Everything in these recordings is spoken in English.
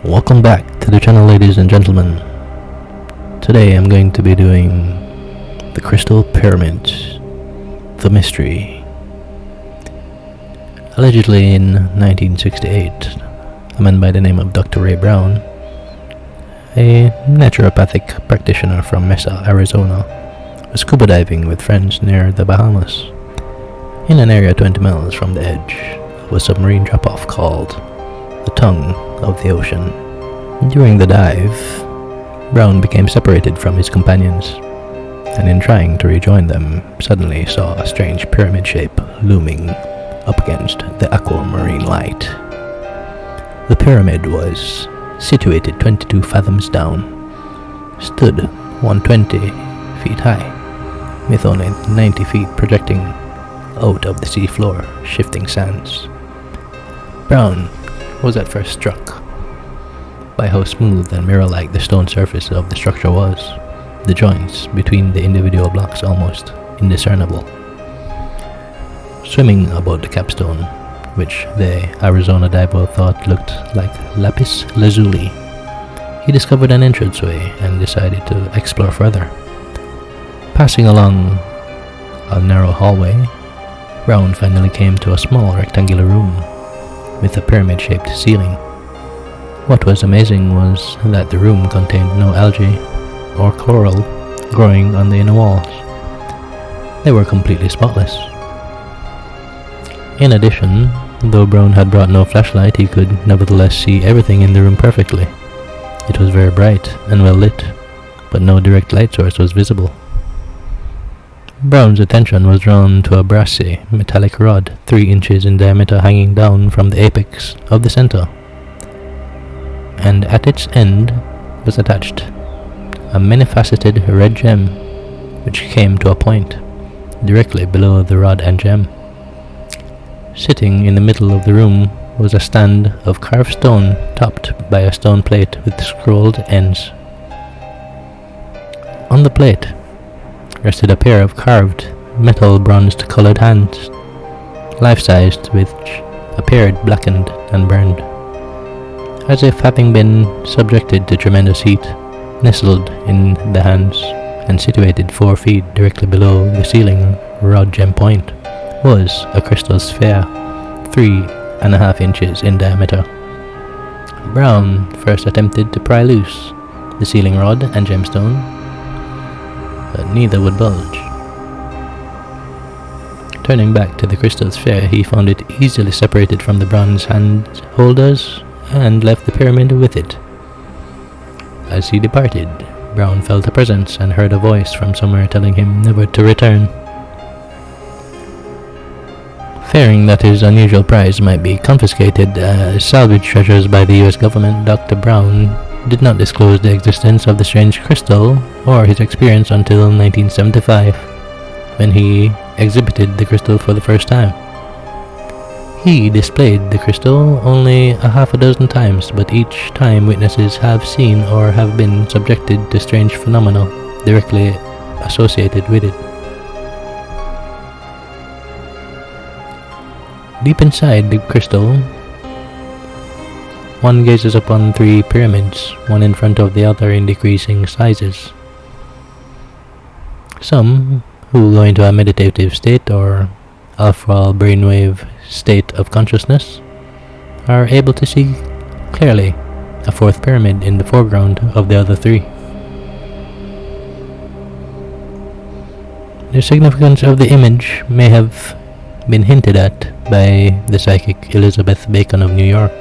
Welcome back to the channel, ladies and gentlemen. Today I'm going to be doing the Crystal Pyramid, the mystery. Allegedly in 1968, a man by the name of Dr. Ray Brown, a naturopathic practitioner from Mesa, Arizona, was scuba diving with friends near the Bahamas, in an area 20 miles from the edge of a submarine drop-off called the Tongue of the Ocean. During the dive, Brown became separated from his companions, and in trying to rejoin them, suddenly saw a strange pyramid shape looming up against the aquamarine light. The pyramid was situated 22 fathoms down, stood 120 feet high, with only 90 feet projecting out of the sea floor, shifting sands. Brown was at first struck by how smooth and mirror-like the stone surface of the structure was, the joints between the individual blocks almost indiscernible. Swimming about the capstone, which the Arizona diver thought looked like lapis lazuli, he discovered an entranceway and decided to explore further. Passing along a narrow hallway, Brown finally came to a small rectangular room with a pyramid-shaped ceiling. What was amazing was that the room contained no algae or coral growing on the inner walls. They were completely spotless. In addition, though Brown had brought no flashlight, he could nevertheless see everything in the room perfectly. It was very bright and well lit, but no direct light source was visible. Brown's attention was drawn to a brassy, metallic rod 3 inches in diameter hanging down from the apex of the center, and at its end was attached a many-faceted red gem, which came to a point directly below the rod and gem. Sitting in the middle of the room was a stand of carved stone topped by a stone plate with scrolled ends. On the plate rested a pair of carved metal bronzed colored hands, life-sized, which appeared blackened and burned, as if having been subjected to tremendous heat. Nestled in the hands and situated 4 feet directly below the ceiling rod gem point was a crystal sphere 3.5 inches in diameter. Brown first attempted to pry loose the ceiling rod and gemstone, but neither would budge. Turning back to the crystal sphere, he found it easily separated from the bronze hand holders and left the pyramid with it. As he departed, Brown felt a presence and heard a voice from somewhere telling him never to return. Fearing that his unusual prize might be confiscated as salvage treasures by the US government, Dr. Brown did not disclose the existence of the strange crystal or his experience until 1975, when he exhibited the crystal for the first time. He displayed the crystal only a half a dozen times, but each time witnesses have seen or have been subjected to strange phenomena directly associated with it. Deep inside the crystal, one gazes upon 3 pyramids, one in front of the other in decreasing sizes. Some who go into a meditative state or alpha brainwave state of consciousness are able to see clearly a 4th pyramid in the foreground of the other 3. The significance of the image may have been hinted at by the psychic Elizabeth Bacon of New York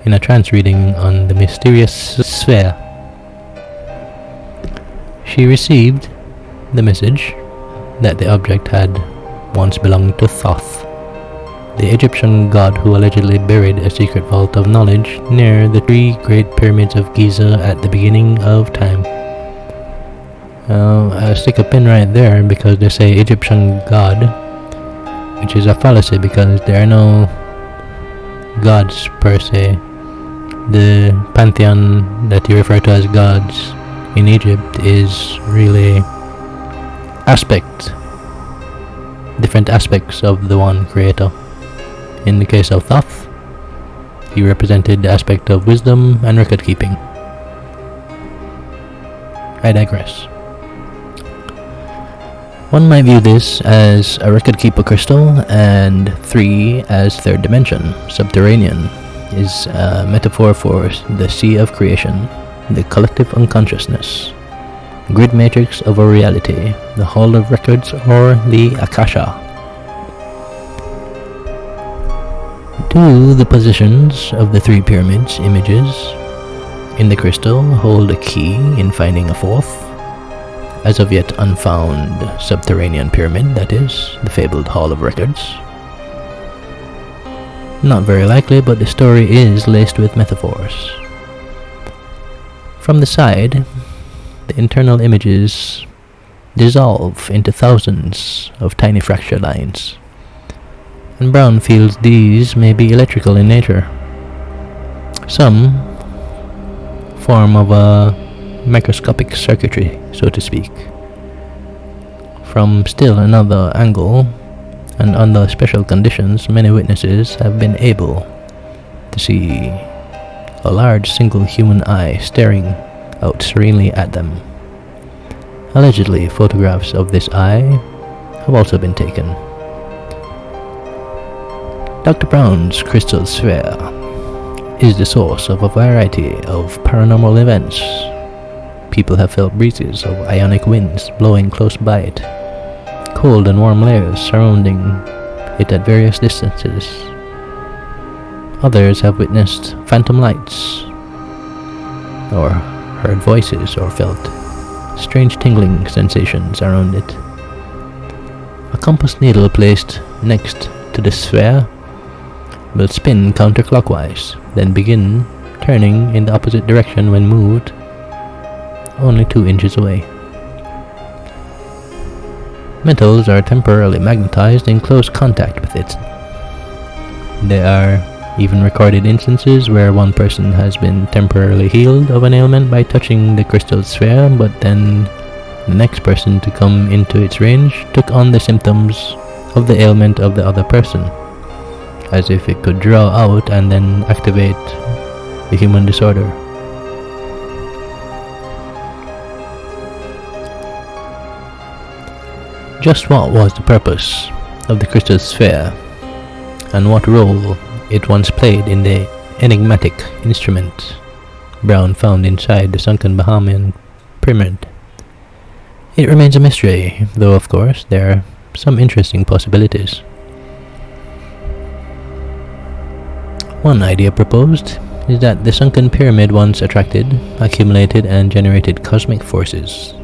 in a trance reading on the mysterious sphere. She received the message that the object had once belonged to Thoth, the Egyptian god who allegedly buried a secret vault of knowledge near the 3 great pyramids of Giza at the beginning of time. I'll stick a pin right there because they say Egyptian god, which is a fallacy because there are no gods per se. The pantheon that you refer to as gods in Egypt is really different aspects of the one creator. In the case of Thoth, He represented the aspect of wisdom and record keeping. I digress. One might view this as a record keeper crystal, and 3 as third dimension. Subterranean is a metaphor for the sea of creation, the collective unconsciousness, grid matrix of our reality, the hall of records, or the akasha. Do the positions of the 3 pyramids images in the crystal hold a key in finding a 4th, as of yet unfound subterranean pyramid, that is, the fabled Hall of Records? Not very likely, but the story is laced with metaphors. From the side, the internal images dissolve into thousands of tiny fracture lines, and Brown feels these may be electrical in nature. Some form of a microscopic circuitry, so to speak. From still another angle, and under special conditions, many witnesses have been able to see a large single human eye staring out serenely at them. Allegedly, photographs of this eye have also been taken. Dr. Brown's crystal sphere is the source of a variety of paranormal events. People have felt breezes of ionic winds blowing close by it, cold and warm layers surrounding it at various distances. Others have witnessed phantom lights, or heard voices, or felt strange tingling sensations around it. A compass needle placed next to the sphere will spin counterclockwise, then begin turning in the opposite direction when moved only 2 inches away. Metals are temporarily magnetized in close contact with it. There are even recorded instances where one person has been temporarily healed of an ailment by touching the crystal sphere, but then the next person to come into its range took on the symptoms of the ailment of the other person, as if it could draw out and then activate the human disorder. Just what was the purpose of the crystal sphere, and what role it once played in the enigmatic instrument Brown found inside the sunken Bahamian pyramid? It remains a mystery, though of course there are some interesting possibilities. One idea proposed is that the sunken pyramid once attracted, accumulated, and generated cosmic forces.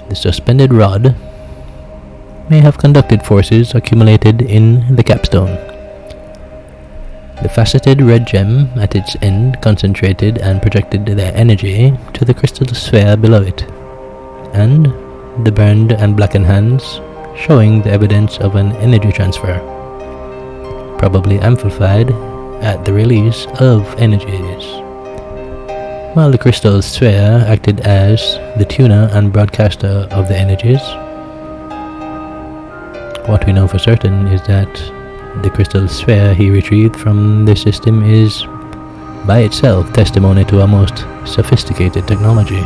The suspended rod may have conducted forces accumulated in the capstone. The faceted red gem at its end concentrated and projected their energy to the crystal sphere below it, and the burned and blackened hands showing the evidence of an energy transfer, probably amplified at the release of energies, while the crystal sphere acted as the tuner and broadcaster of the energies. What we know for certain is that the crystal sphere he retrieved from the system is by itself testimony to a most sophisticated technology.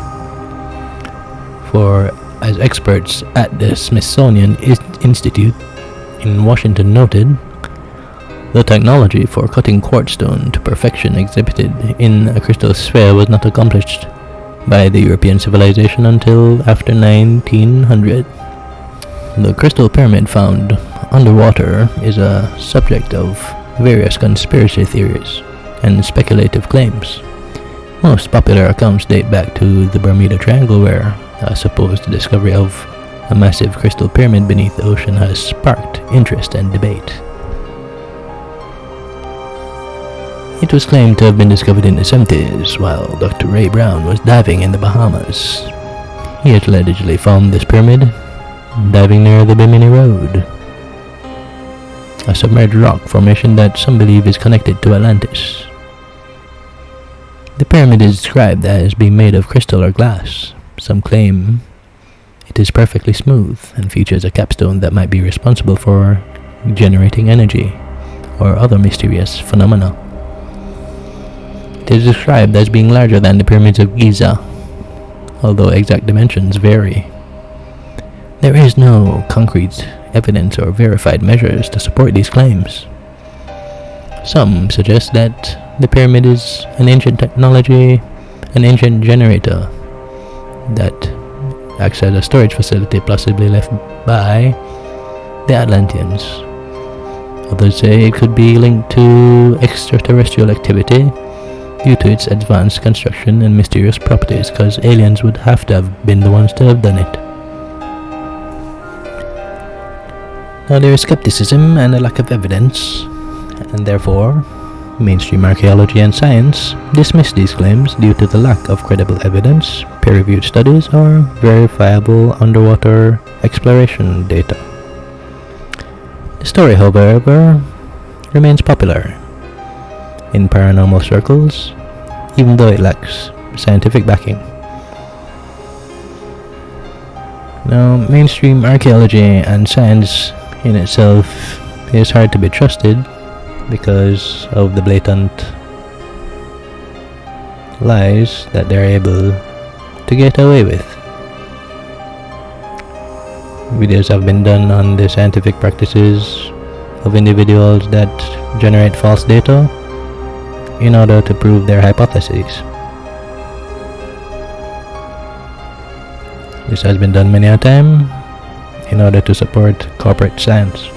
For as experts at the Smithsonian Institute in Washington noted, the technology for cutting quartz stone to perfection exhibited in a crystal sphere was not accomplished by the European civilization until after 1900. The crystal pyramid found underwater is a subject of various conspiracy theories and speculative claims. Most popular accounts date back to the Bermuda Triangle, where a supposed discovery of a massive crystal pyramid beneath the ocean has sparked interest and debate. It was claimed to have been discovered in the 70s while Dr. Ray Brown was diving in the Bahamas. He had allegedly found this pyramid diving near the Bimini Road, a submerged rock formation that some believe is connected to Atlantis. The pyramid is described as being made of crystal or glass. Some claim it is perfectly smooth and features a capstone that might be responsible for generating energy or other mysterious phenomena. It is described as being larger than the pyramids of Giza, although exact dimensions vary. There is no concrete evidence or verified measures to support these claims. Some suggest that the pyramid is an ancient technology, an ancient generator that acts as a storage facility possibly left by the Atlanteans. Others say it could be linked to extraterrestrial activity due to its advanced construction and mysterious properties, because aliens would have to have been the ones to have done it. Now there is skepticism and a lack of evidence, and therefore mainstream archaeology and science dismiss these claims due to the lack of credible evidence, peer-reviewed studies, or verifiable underwater exploration data. The story, however, remains popular in paranormal circles, even though it lacks scientific backing. Now, mainstream archaeology and science in itself is hard to be trusted because of the blatant lies that they're able to get away with. Videos have been done on the scientific practices of individuals that generate false data in order to prove their hypotheses. This has been done many a time in order to support corporate science.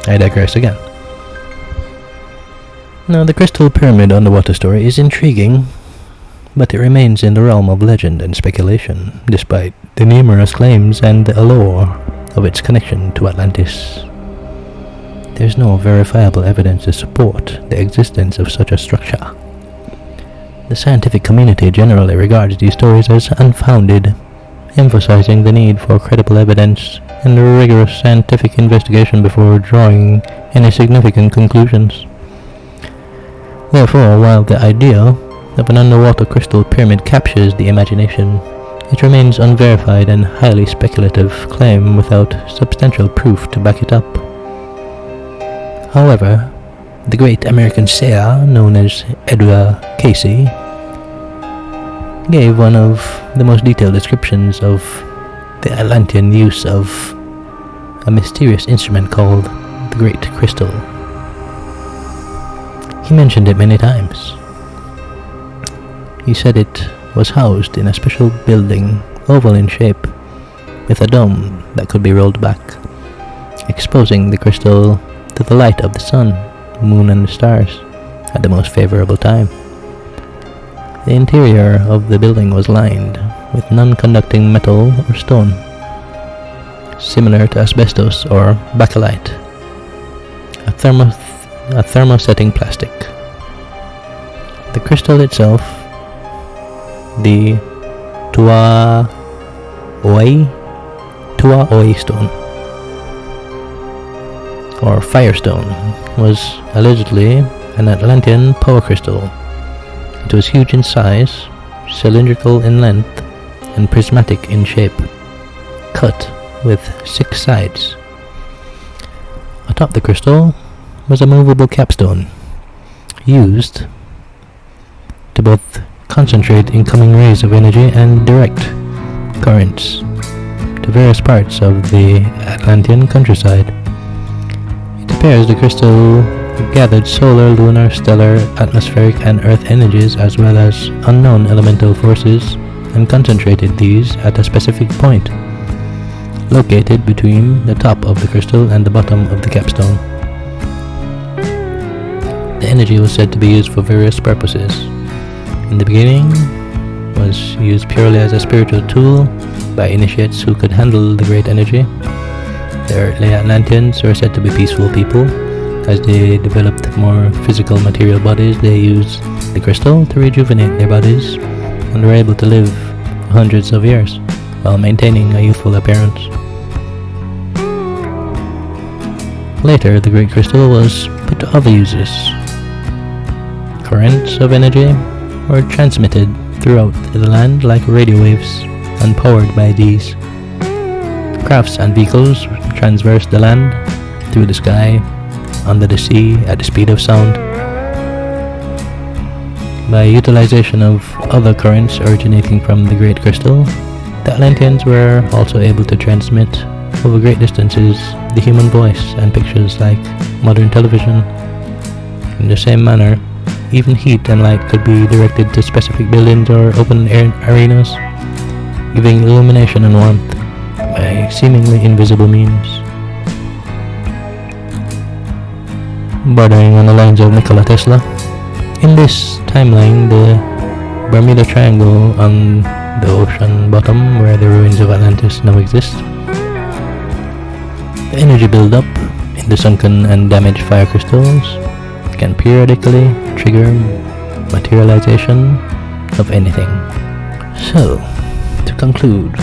I digress again. Now, the Crystal Pyramid underwater story is intriguing, but it remains in the realm of legend and speculation, despite the numerous claims and the allure of its connection to Atlantis. There is no verifiable evidence to support the existence of such a structure. The scientific community generally regards these stories as unfounded, emphasizing the need for credible evidence and rigorous scientific investigation before drawing any significant conclusions. Therefore, while the idea of an underwater crystal pyramid captures the imagination, it remains unverified and highly speculative claim without substantial proof to back it up. However, the great American seer known as Edgar Cayce gave one of the most detailed descriptions of the Atlantean use of a mysterious instrument called the Great Crystal. He mentioned it many times. He said it was housed in a special building, oval in shape, with a dome that could be rolled back, exposing the crystal to the light of the sun, moon, and the stars at the most favorable time. The interior of the building was lined with non-conducting metal or stone, similar to asbestos or bakelite, a thermosetting plastic. The crystal itself, the Tuaoi stone, or firestone, was allegedly an Atlantean power crystal. It was huge in size, cylindrical in length, and prismatic in shape, cut with 6 sides. Atop the crystal was a movable capstone, used to both concentrate incoming rays of energy and direct currents to various parts of the Atlantean countryside. It appears the crystal gathered solar, lunar, stellar, atmospheric, and earth energies as well as unknown elemental forces and concentrated these at a specific point, located between the top of the crystal and the bottom of the capstone. The energy was said to be used for various purposes. In the beginning, was used purely as a spiritual tool by initiates who could handle the great energy. The early Atlanteans were said to be peaceful people. As they developed more physical material bodies, they used the crystal to rejuvenate their bodies and were able to live for hundreds of years while maintaining a youthful appearance. Later, the Great Crystal was put to other uses. Currents of energy were transmitted throughout the land like radio waves, and powered by these. Crafts and vehicles traversed the land, through the sky, under the sea, at the speed of sound. By utilization of other currents originating from the Great Crystal, the Atlanteans were also able to transmit over great distances the human voice and pictures like modern television. In the same manner, even heat and light could be directed to specific buildings or open air arenas, giving illumination and warmth by seemingly invisible means. Bordering on the lines of Nikola Tesla, in this timeline, the Bermuda Triangle on the ocean bottom where the ruins of Atlantis now exist, the energy buildup in the sunken and damaged fire crystals can periodically trigger materialization of anything. So, to conclude,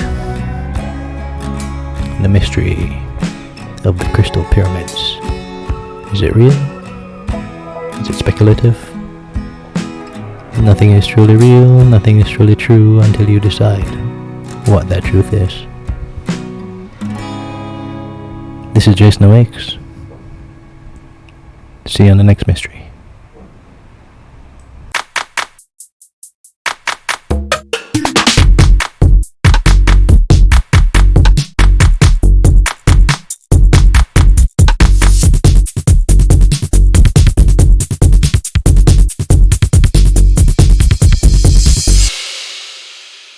the mystery of the crystal pyramids. Is it real? Is it speculative? Nothing is truly real, nothing is truly true until you decide what that truth is. This is Jason Awakes. See you on the next mystery.